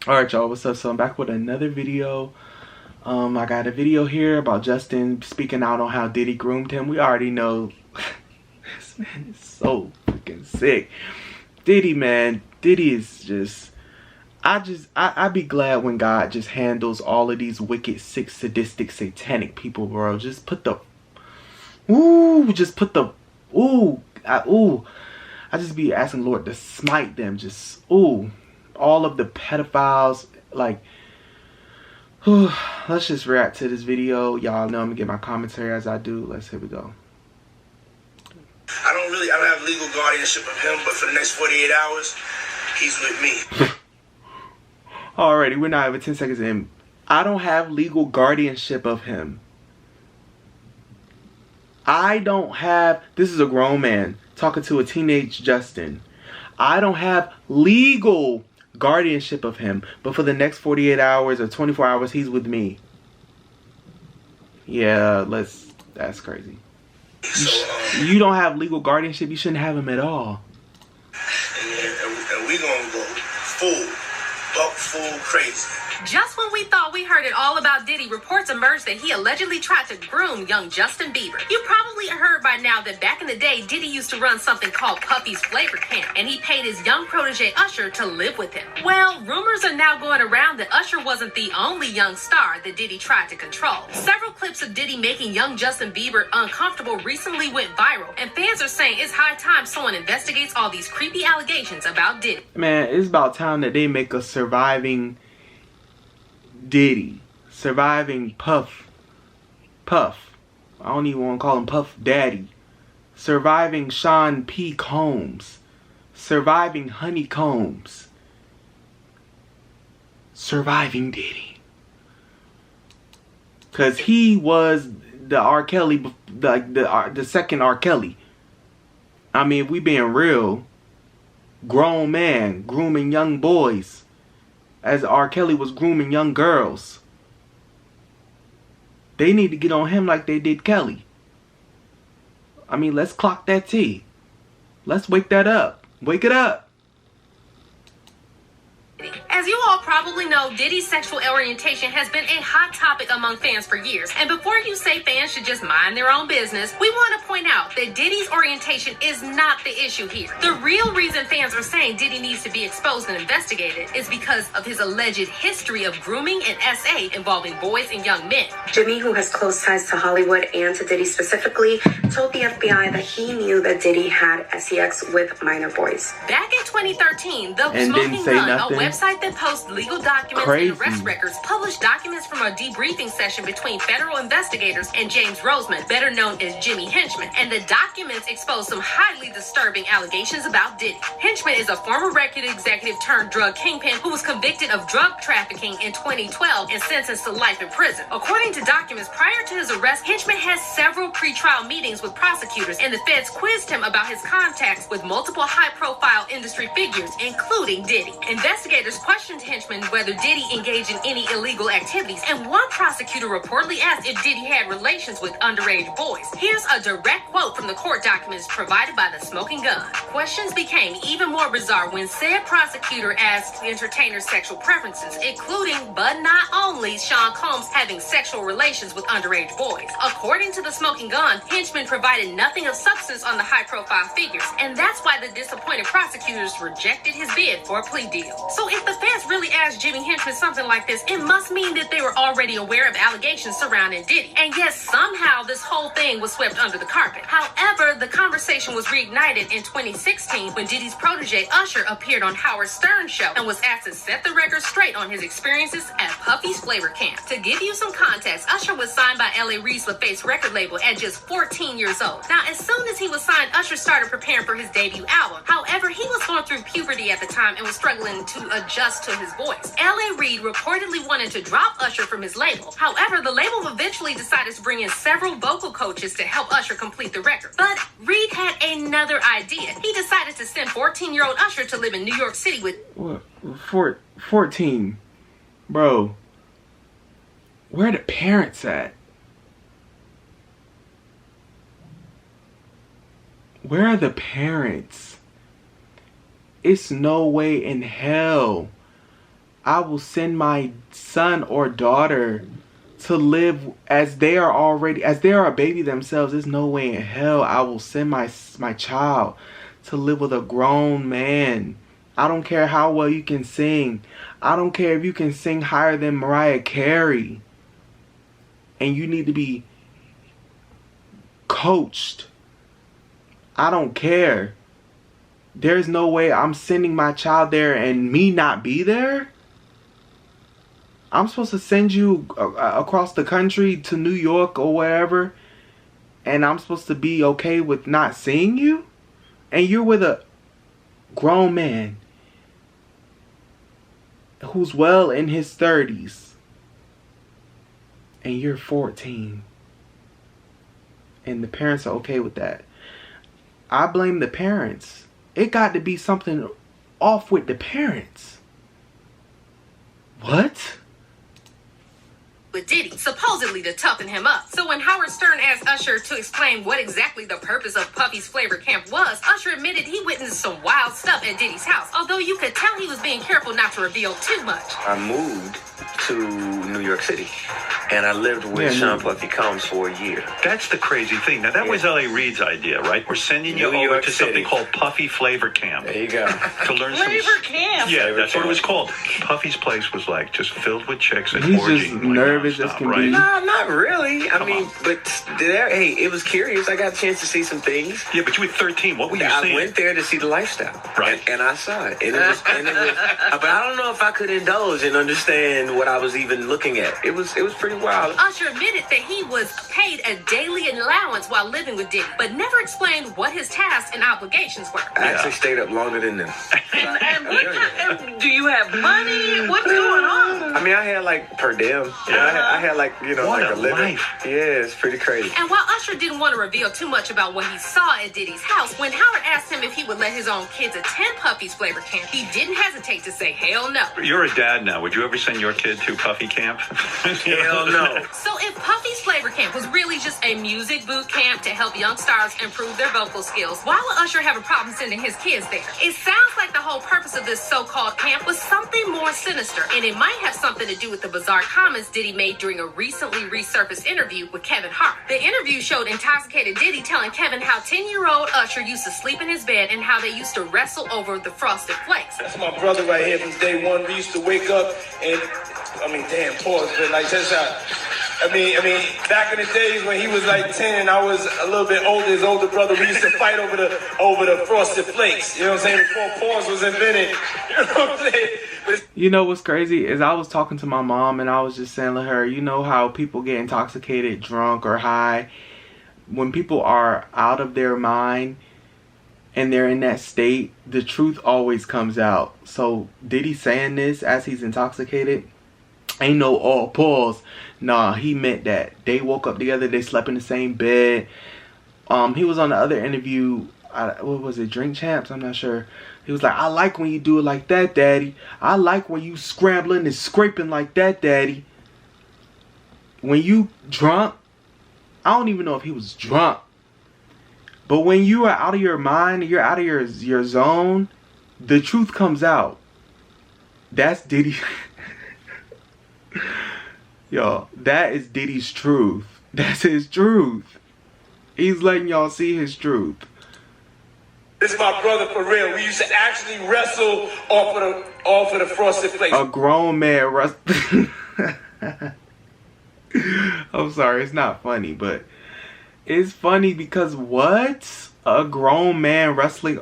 Alright y'all, what's up? So I'm back with another video. I got a video here about Justin speaking out on how Diddy groomed him. We already know this man is so freaking sick. Diddy, man, Diddy is just I'd be glad when God just handles all of these wicked, sick, sadistic, satanic people, bro. Just put the I just be asking Lord to smite them. Just all of the pedophiles, like, let's just react to this video. Y'all know I'm gonna get my commentary as I do. Here we go. I don't have legal guardianship of him, but for the next 48 hours, he's with me. Alrighty, we're not even 10 seconds in. I don't have legal guardianship of him. This is a grown man talking to a teenage Justin. I don't have legal guardianship of him, but for the next 48 hours or 24 hours, he's with me. Yeah, that's crazy. So, you don't have legal guardianship, you shouldn't have him at all. And we gonna go full crazy. Just when we thought we heard it all about Diddy, reports emerged that he allegedly tried to groom young Justin Bieber. You probably heard by now that back in the day, Diddy used to run something called Puffy's Flavor Camp, and he paid his young protege Usher to live with him. Well, rumors are now going around that Usher wasn't the only young star that Diddy tried to control. Several clips of Diddy making young Justin Bieber uncomfortable recently went viral, and fans are saying it's high time someone investigates all these creepy allegations about Diddy. Man, it's about time that they make a surviving Diddy, surviving Puff. I don't even want to call him Puff Daddy. Surviving Sean P. Combs. Surviving Honeycombs. Surviving Diddy. Cause he was the R. Kelly, the second R. Kelly. I mean, if we being real, grown man grooming young boys, as R. Kelly was grooming young girls. They need to get on him like they did Kelly. I mean, let's clock that T. Let's wake that up. Wake it up. As you all probably know, Diddy's sexual orientation has been a hot topic among fans for years. And before you say fans should just mind their own business, we want to point out that Diddy's orientation is not the issue here. The real reason fans are saying Diddy needs to be exposed and investigated is because of his alleged history of grooming and SA involving boys and young men. Jimmy, who has close ties to Hollywood and to Diddy specifically, told the FBI that he knew that Diddy had sex with minor boys. Back in 2013, The And Smoking didn't say Gun, nothing. a website that posts legal documents Crazy. and arrest records, published documents from a debriefing session between federal investigators and James Roseman, better known as Jimmy Henchman. And the documents expose some highly disturbing allegations about Diddy. Henchman is a former record executive turned drug kingpin who was convicted of drug trafficking in 2012 and sentenced to life in prison. According to documents, prior to his arrest, Henchman had several pretrial meetings with prosecutors, and the feds quizzed him about his contacts with multiple high-profile industry figures, including Diddy. Investigators questioned Henchman whether Diddy engaged in any illegal activities, and one prosecutor reportedly asked if Diddy had relations with underage boys. Here's a direct quote from the court documents provided by The Smoking Gun. Questions became even more bizarre when said prosecutor asked entertainers' sexual preferences, including but not only Sean Combs having sexual relations with underage boys. According to The Smoking Gun, Henchman provided nothing of substance on the high-profile figures, and that's why the disappointed prosecutors rejected his bid for a plea deal. So if the feds really asked Jimmy Henchman something like this, it must mean that they were already aware of allegations surrounding Diddy. And yet somehow this whole thing was swept under the carpet. However, the conversation was reignited in 2016 when Diddy's protege Usher appeared on Howard Stern's show and was asked to set the record straight on his experiences at Puffy's Flavor Camp. To give you some context, Usher was signed by L.A. Reid's LaFace record label at just 14 years old. Now, as soon as he was signed, Usher started preparing for his debut album. However, he was going through puberty at the time and was struggling to adjust to his voice. L.A. Reid reportedly wanted to drop Usher from his label. However, the label eventually decided to bring in several vocal coaches to help Usher complete the record. But Reid had another idea. He decided to send 14-year-old Usher to live in New York City with... What? 14? Bro. Where are the parents at? Where are the parents? It's no way in hell I will send my son or daughter to live as they are a baby themselves. There's no way in hell I will send my child to live with a grown man. I don't care how well you can sing. I don't care if you can sing higher than Mariah Carey. And you need to be coached. I don't care. There's no way I'm sending my child there and me not be there. I'm supposed to send you across the country to New York or wherever, and I'm supposed to be okay with not seeing you? And you're with a grown man who's well in his 30s, and you're 14, and the parents are okay with that. I blame the parents. It got to be something off with the parents. What? With Diddy, supposedly to toughen him up. So when Howard Stern asked Usher to explain what exactly the purpose of Puffy's Flavor Camp was, Usher admitted he witnessed some wild stuff at Diddy's house, although you could tell he was being careful not to reveal too much. I moved to New York City, and I lived with Sean Puffy Combs for a year. That's the crazy thing. Now, that was L.A. Reid's idea, right? We're sending you over to something called Puffy Flavor Camp. There you go. To learn Flavor Camp? Yeah, that's what it was called. Puffy's place was like just filled with chicks and He's orgies. just nervous as can be. No, not really. I mean, but hey, it was curious. I got a chance to see some things. Yeah, but you were 13. What were you seeing? I went there to see the lifestyle. Right. And I saw it. And it was, but I don't know if I could indulge and understand what I was even looking at. It was pretty wild. Usher admitted that he was paid a daily allowance while living with Diddy, but never explained what his tasks and obligations were. I actually stayed up longer than them. And do you have money? What's going on? I mean, I had like per diem. I had like, What like a a living. life. Yeah, it's pretty crazy. And while Usher didn't want to reveal too much about what he saw at Diddy's house, when Howard asked him if he would let his own kids attend Puffy's Flavor Camp, he didn't hesitate to say hell no. You're a dad now. Would you ever send your kid to Puffy Camp? Hell no. So if Puffy's Flavor Camp was really just a music boot camp to help young stars improve their vocal skills, why would Usher have a problem sending his kids there? It sounds like the whole purpose of this so-called camp was something more sinister, and it might have something to do with the bizarre comments Diddy made during a recently resurfaced interview with Kevin Hart. The interview showed intoxicated Diddy telling Kevin how 10-year-old Usher used to sleep in his bed and how they used to wrestle over the Frosted Flakes. That's my brother right here from day one. We used to wake up and, pause, but like just I mean, back in the days when he was like 10 and I was a little bit older, his older brother, we used to fight over the Frosted Flakes. You know what I'm saying? Before pause was invented. You know what I'm saying? You know what's crazy is I was talking to my mom and I was just saying to her, you know how people get intoxicated, drunk, or high? When people are out of their mind and they're in that state, the truth always comes out. So Diddy saying this as he's intoxicated, ain't no pause. Nah, he meant that. They woke up together, they slept in the same bed. He was on the other interview, what was it, Drink Champs? I'm not sure. He was like, I like when you do it like that, Daddy. I like when you scrambling and scraping like that, Daddy. When you drunk, I don't even know if he was drunk. But when you are out of your mind, you're out of your zone, the truth comes out. That's Diddy. Yo, that is Diddy's truth. That's his truth. He's letting y'all see his truth. This is my brother for real. We used to actually wrestle off of the Frosted Flakes. A grown man wrestling. I'm sorry, it's not funny, but it's funny because what? A grown man wrestling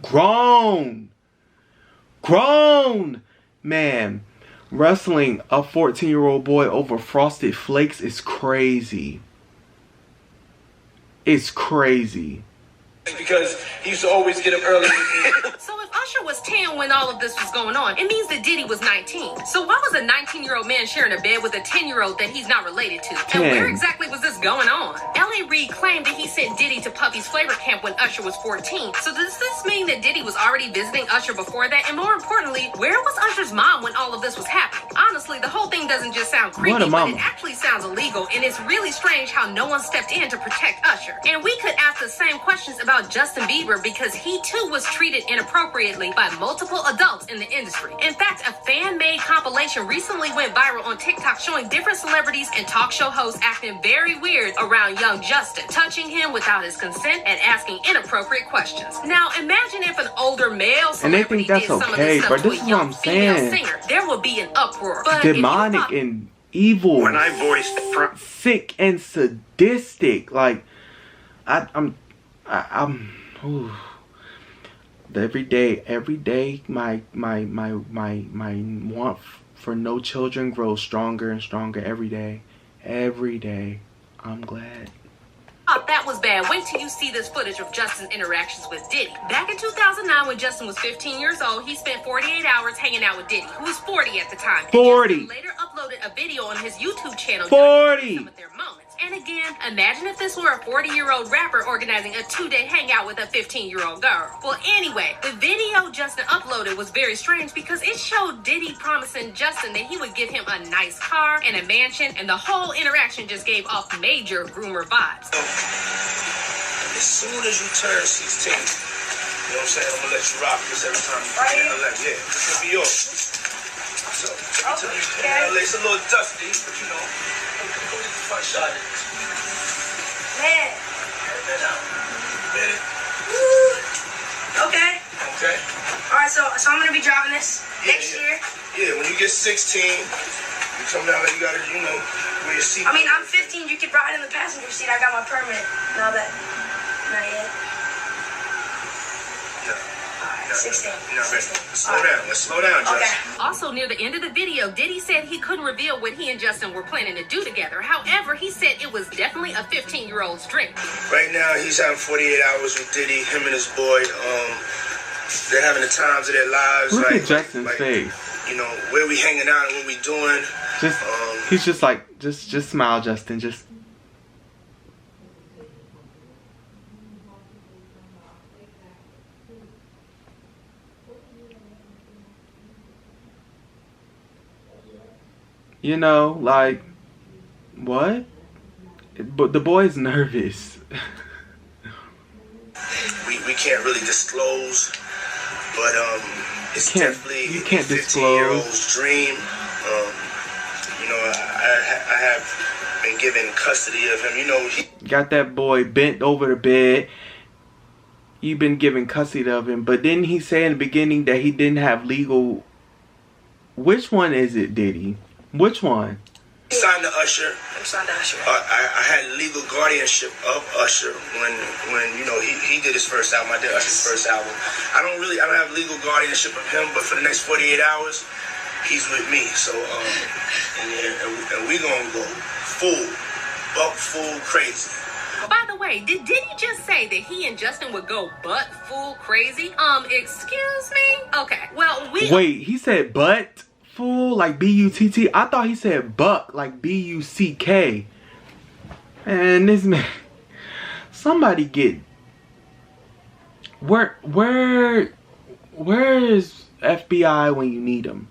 grown man wrestling a 14-year-old boy over Frosted Flakes is crazy. It's crazy. Because he used to always get up early. So if Usher was 10 when all of this was going on, it means that Diddy was 19. So why was a 19-year-old man sharing a bed with a 10-year-old that he's not related to? And where exactly was this going on? L.A. Reid claimed that he sent Diddy to Puffy's Flavor Camp when Usher was 14. So does this mean that Diddy was already visiting Usher before that? And more importantly, where was Usher's mom when all of this was happening? honestly, the whole thing doesn't just sound creepy, but it actually sounds illegal, and it's really strange how no one stepped in to protect Usher. And we could ask the same questions about Justin Bieber because he too was treated inappropriately by multiple adults in the industry. In fact, a fan-made compilation recently went viral on TikTok showing different celebrities and talk show hosts acting very weird around young Justin, touching him without his consent and asking inappropriate questions. Now, imagine if an older male celebrity did some of this stuff to a young female singer. There would be an uproar. But demonic and evil. When I voiced sick and sadistic, like I'm every day my want for no children grows stronger and stronger every day. I'm glad. That was bad. Wait till you see this footage of Justin's interactions with Diddy. Back in 2009, when Justin was 15 years old, he spent 48 hours hanging out with Diddy, who was 40 at the time. 40. And later uploaded a video on his YouTube channel 40. Some of their moments. And again, imagine if this were a 40-year-old rapper organizing a 2-day hangout with a 15-year-old girl. Well, anyway, the video Justin uploaded was very strange because it showed Diddy promising Justin that he would give him a nice car and a mansion, and the whole interaction just gave off major groomer vibes. As soon as you turn 16, you know what I'm saying? I'm gonna let you rock this every time you get LA. Yeah, this will be yours. So, LA, it's a little dusty, but you know, go get the front shot. Man. Get it? Okay. Okay. Alright, so I'm gonna be driving this next year. Yeah, when you get 16, you come down there, you gotta, you know, wear your seat. I mean, I'm 15, you could ride in the passenger seat. I got my permit. Not yet. Yeah. 16. You're not ready. Slow down. Let's slow down, Justin. Okay. Also, near the end of the video, Diddy said he couldn't reveal what he and Justin were planning to do together. However, he said it was definitely a 15-year-old's dream. Right now, he's having 48 hours with Diddy, him and his boy. They're having the times of their lives. Look at Justin's face. You know, where we hanging out and what we doing. He's just like, just smile, Justin. Just. You know, like, what? But the boy's nervous. we can't really disclose, but it's definitely you can't a 15-year-old's dream. You know, I have been given custody of him. You know, he got that boy bent over the bed. You've been given custody of him, but didn't he say in the beginning that he didn't have legal? Which one is it, Diddy? Which one? Signed to Usher. I'm signed to Usher. I had legal guardianship of Usher when you know he did his first album. I did Usher's first album. I don't have legal guardianship of him, but for the next 48 hours, he's with me. So and we gonna go full crazy. By the way, did Diddy just say that he and Justin would go butt full crazy? Excuse me? Okay, well, Wait, he said butt? Fool, like B-U-T-T. I thought he said buck, like B-U-C-K. And this man, somebody get where is FBI when you need them?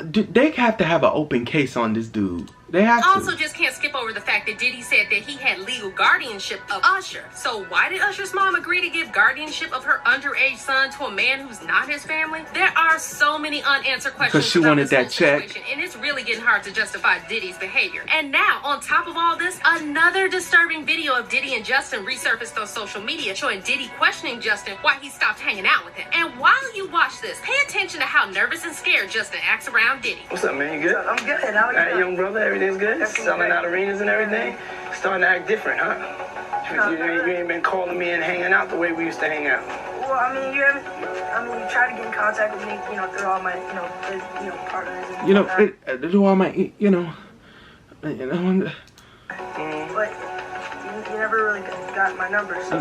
They have to have an open case on this dude. They have to. Also, just can't skip over the fact that Diddy said that he had legal guardianship of Usher. So why did Usher's mom agree to give guardianship of her underage son to a man who's not his family? There are so many unanswered questions. Because she wanted that check. And it's really getting hard to justify Diddy's behavior. And now, on top of all this, another disturbing video of Diddy and Justin resurfaced on social media showing Diddy questioning Justin why he stopped hanging out with him. And while you watch this, pay attention to how nervous and scared Justin acts around Diddy. What's up, man? You good? I'm good. How are you? Young brother, everything's good? Selling out arenas and everything? Starting to act different, huh? You ain't been calling me and hanging out the way we used to hang out. Well, I mean, you try to get in contact with me, you know, through all my, partners. And through all my, But you never really got my number, so.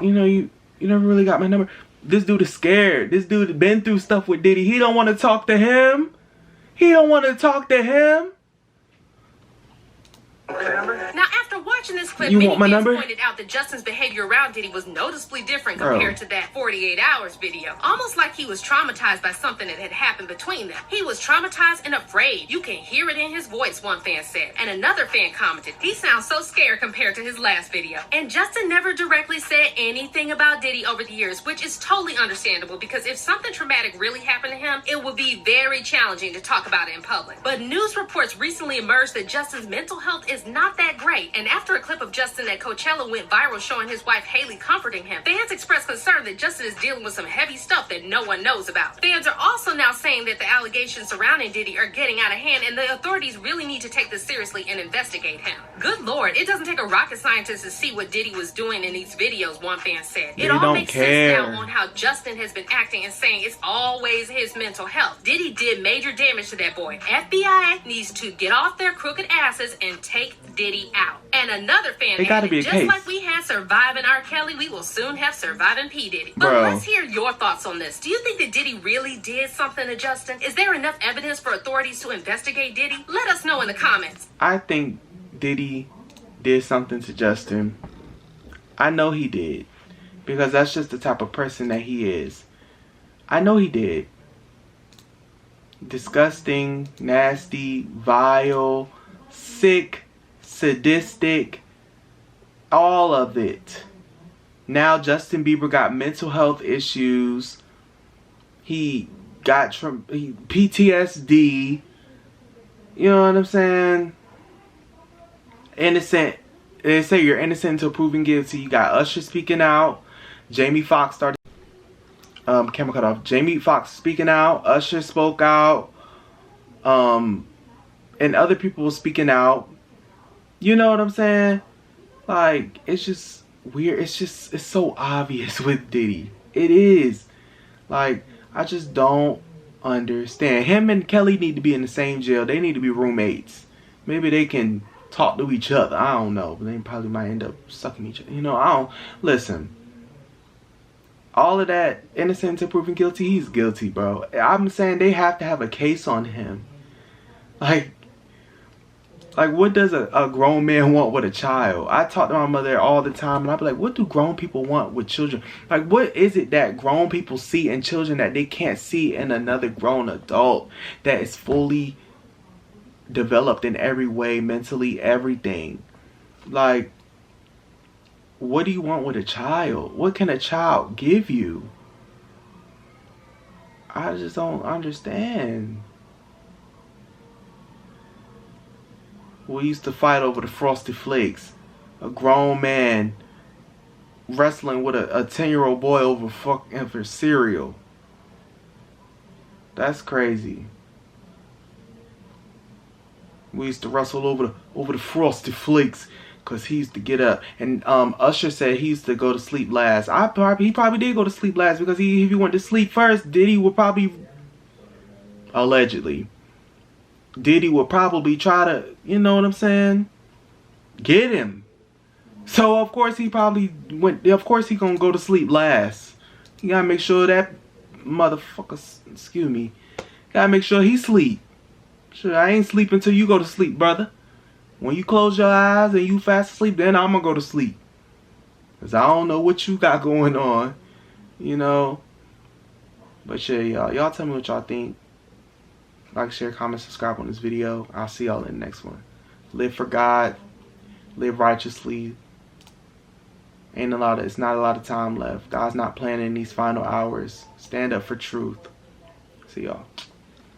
You never really got my number. This dude is scared. This dude been through stuff with Diddy. He don't want to talk to him. He don't want to talk to him. Now, after watching Watching this clip, You many want my fans number? pointed out that Justin's behavior around Diddy was noticeably different compared to that 48 Hours video. Almost like he was traumatized by something that had happened between them. He was traumatized and afraid. You can hear it in his voice, one fan said. And another fan commented, he sounds so scared compared to his last video. And Justin never directly said anything about Diddy over the years, which is totally understandable because if something traumatic really happened to him, it would be very challenging to talk about it in public. But news reports recently emerged that Justin's mental health is not that great. And after a clip of Justin at Coachella went viral showing his wife Haley comforting him, fans expressed concern that Justin is dealing with some heavy stuff that no one knows about. Fans are also now saying that the allegations surrounding Diddy are getting out of hand and the authorities really need to take this seriously and investigate him. Good Lord, it doesn't take a rocket scientist to see what Diddy was doing in these videos, one fan said. It all makes sense now on how Justin has been acting and saying it's always his mental health. Diddy did major damage to that boy. FBI needs to get off their crooked asses and take Diddy out. And another fan added, just like we had Surviving R. Kelly, we will soon have Surviving P. Diddy. But let's hear your thoughts on this. Do you think that Diddy really did something to Justin? Is there enough evidence for authorities to investigate Diddy? Let us know in the comments. I think Diddy did something to Justin. I know he did. Because that's just the type of person that he is. I know he did. Disgusting, nasty, vile, sick, sadistic, all of it. Now Justin Bieber got mental health issues. He got PTSD. You know what I'm saying? Innocent. They say you're innocent until proven guilty. You got Usher speaking out. Jamie Foxx started. Camera cut off. Jamie Foxx speaking out. Usher spoke out. And other people were speaking out. You know what I'm saying? Like, it's just weird. It's so obvious with Diddy. It is. Like, I just don't understand. Him and Kelly need to be in the same jail. They need to be roommates. Maybe they can talk to each other. I don't know. But they probably might end up sucking each other. You know, I don't. Listen. All of that, innocent until proven guilty, he's guilty, bro. I'm saying they have to have a case on him. Like what does a grown man want with a child? I talk to my mother all the time, and I be like, what do grown people want with children? Like, what is it that grown people see in children that they can't see in another grown adult that is fully developed in every way, mentally, everything? Like, what do you want with a child? What can a child give you? I just don't understand. We used to fight over the Frosted Flakes. A grown man wrestling with a 10-year-old boy over cereal. That's crazy. We used to wrestle over the Frosted Flakes because he used to get up. And Usher said he used to go to sleep last. He probably did go to sleep last because if he went to sleep first, Diddy would probably, allegedly, Diddy would probably try to, you know what I'm saying, get him. So of course he probably went, of course he gonna go to sleep last. You gotta make sure that motherfucker, excuse me, gotta make sure he sleep. Sure, I ain't sleeping until you go to sleep, brother. When you close your eyes and you fast asleep, then I'm gonna go to sleep. Cause I don't know what you got going on, you know. But yeah, y'all tell me what y'all think. Like, share, comment, subscribe on this video. I'll see y'all in the next one. Live for God. Live righteously. It's not a lot of time left. God's not playing in these final hours. Stand up for truth. See y'all.